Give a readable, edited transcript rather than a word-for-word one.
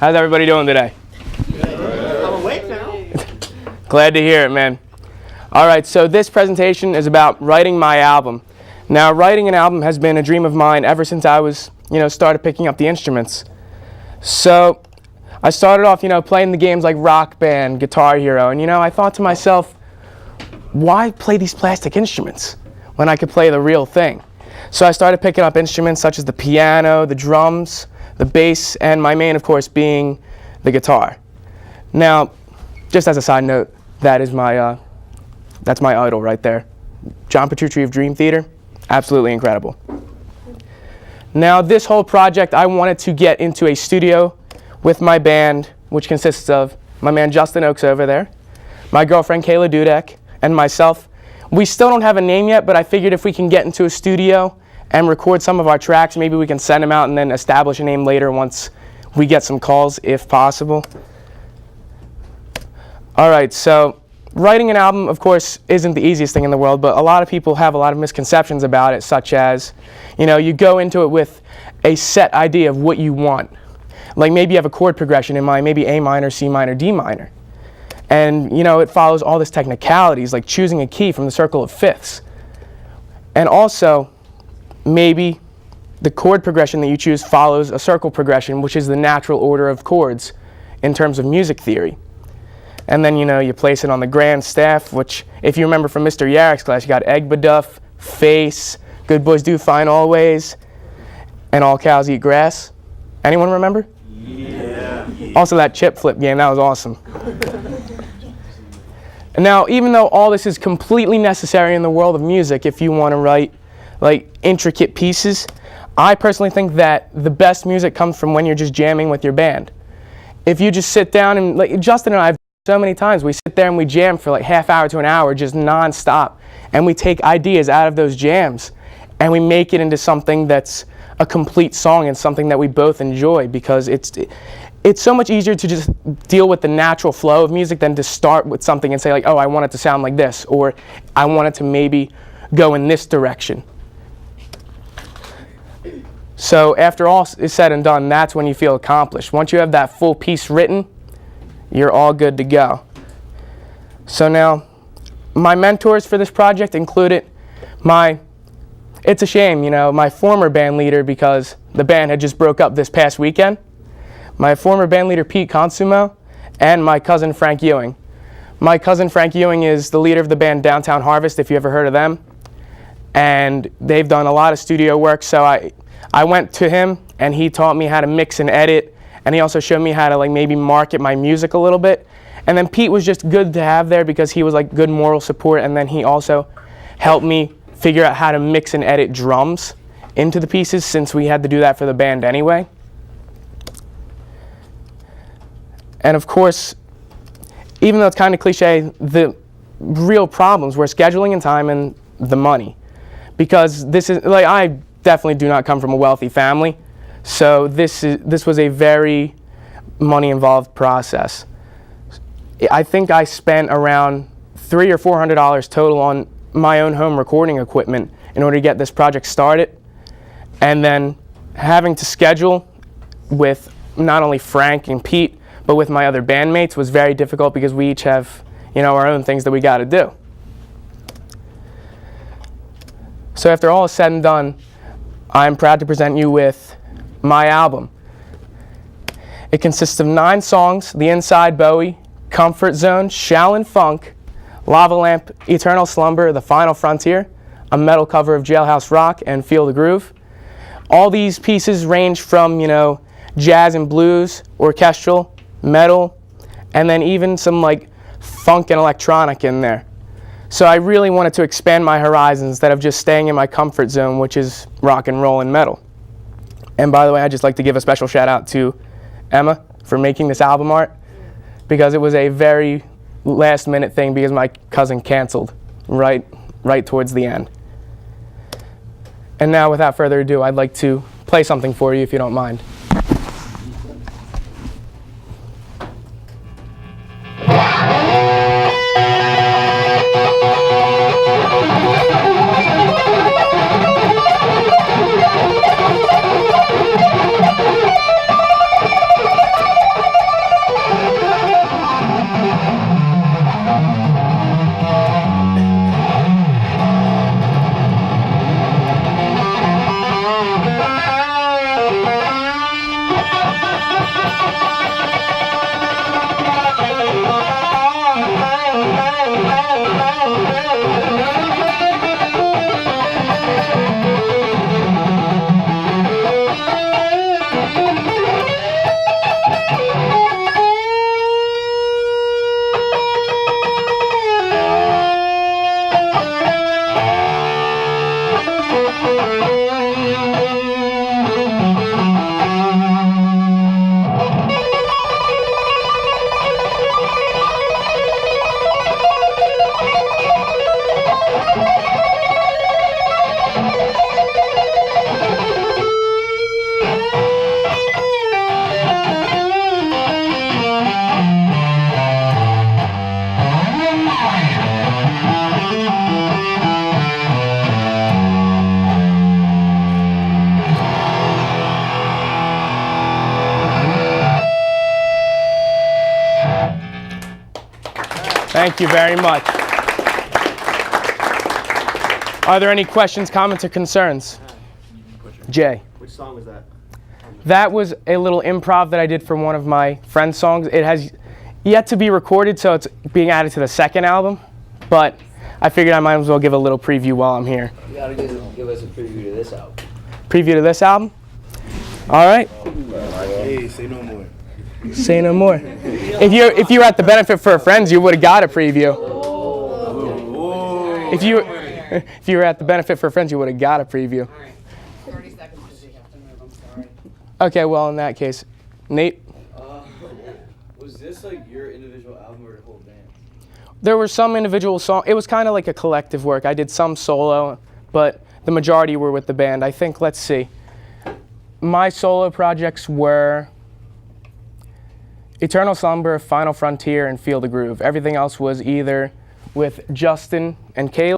How's everybody doing today? I'm awake now. Glad to hear it, man. All right, so this presentation is about writing my album. Now, writing an album has been a dream of mine ever since I was, started picking up the instruments. So I started off, playing the games like Rock Band, Guitar Hero, and, I thought to myself, why play these plastic instruments when I could play the real thing? So I started picking up instruments such as the piano, the drums, the bass, and my main, of course, being the guitar. Now, just as a side note, that's my idol right there. John Petrucci of Dream Theater, absolutely incredible. Now, this whole project, I wanted to get into a studio with my band, which consists of my man Justin Oakes over there, my girlfriend Kayla Dudek, and myself. We still don't have a name yet, but I figured if we can get into a studio and record some of our tracks, maybe we can send them out and then establish a name later once we get some calls, if possible. All right, so writing an album, of course, isn't the easiest thing in the world, but a lot of people have a lot of misconceptions about it, such as, you go into it with a set idea of what you want. Like maybe you have a chord progression in mind, maybe A minor, C minor, D minor. And, it follows all this technicalities, like choosing a key from the circle of fifths. And also, maybe the chord progression that you choose follows a circle progression, which is the natural order of chords in terms of music theory. And then, you place it on the grand staff, which, if you remember from Mr. Yarrick's class, you got Egbaduff, face, good boys do fine always, and all cows eat grass. Anyone remember? Yeah. Also, that chip flip game, that was awesome. And now, even though all this is completely necessary in the world of music, if you want to write like intricate pieces, I personally think that the best music comes from when you're just jamming with your band. If you just sit down and, like Justin and I have so many times, we sit there and we jam for like half hour to an hour just non-stop, and we take ideas out of those jams and we make it into something that's a complete song and something that we both enjoy, because it's so much easier to just deal with the natural flow of music than to start with something and say like, oh, I want it to sound like this, or I want it to maybe go in this direction. So after all is said and done, that's when you feel accomplished. Once you have that full piece written, you're all good to go. So now, my mentors for this project included it's a shame, my former band leader, because the band had just broke up this past weekend. My former band leader, Pete Consumo, and my cousin, Frank Ewing. My cousin, Frank Ewing, is the leader of the band Downtown Harvest, if you ever heard of them. And they've done a lot of studio work, so I went to him, and he taught me how to mix and edit, and he also showed me how to like maybe market my music a little bit. And then Pete was just good to have there because he was like good moral support, and then he also helped me figure out how to mix and edit drums into the pieces, since we had to do that for the band anyway. And of course, even though it's kind of cliche, the real problems were scheduling and time and the money. Because this is, like, I definitely do not come from a wealthy family, so this was a very money-involved process. I think I spent around $300 or $400 total on my own home recording equipment in order to get this project started. And then having to schedule with not only Frank and Pete, but with my other bandmates was very difficult, because we each have, our own things that we got to do. So after all is said and done, I'm proud to present you with my album. It consists of 9 songs: The Inside Bowie, Comfort Zone, Shaolin Funk, Lava Lamp, Eternal Slumber, The Final Frontier, a metal cover of Jailhouse Rock, and Feel the Groove. All these pieces range from, jazz and blues, orchestral, metal, and then even some like funk and electronic in there. So I really wanted to expand my horizons instead of just staying in my comfort zone, which is rock and roll and metal. And by the way, I'd just like to give a special shout out to Emma for making this album art, because it was a very last minute thing, because my cousin canceled right towards the end. And now, without further ado, I'd like to play something for you, if you don't mind. Thank you very much. Are there any questions, comments, or concerns? Jay. Which song was that? That was a little improv that I did for one of my friend's songs. It has yet to be recorded, so it's being added to the second album. But I figured I might as well give a little preview while I'm here. You gotta give us a preview to this album. Preview to this album? All right. Hey, say no more. Say no more. If you were at the Benefit for Friends, you would have got a preview. If you were at the Benefit for Friends, you would have got a preview. 30 seconds. I'm sorry. Okay, well, in that case, Nate? Was this like your individual album or the whole band? There were some individual songs. It was kind of like a collective work. I did some solo, but the majority were with the band. I think, let's see. My solo projects were Eternal Slumber, Final Frontier, and Feel the Groove. Everything else was either with Justin and Caleb.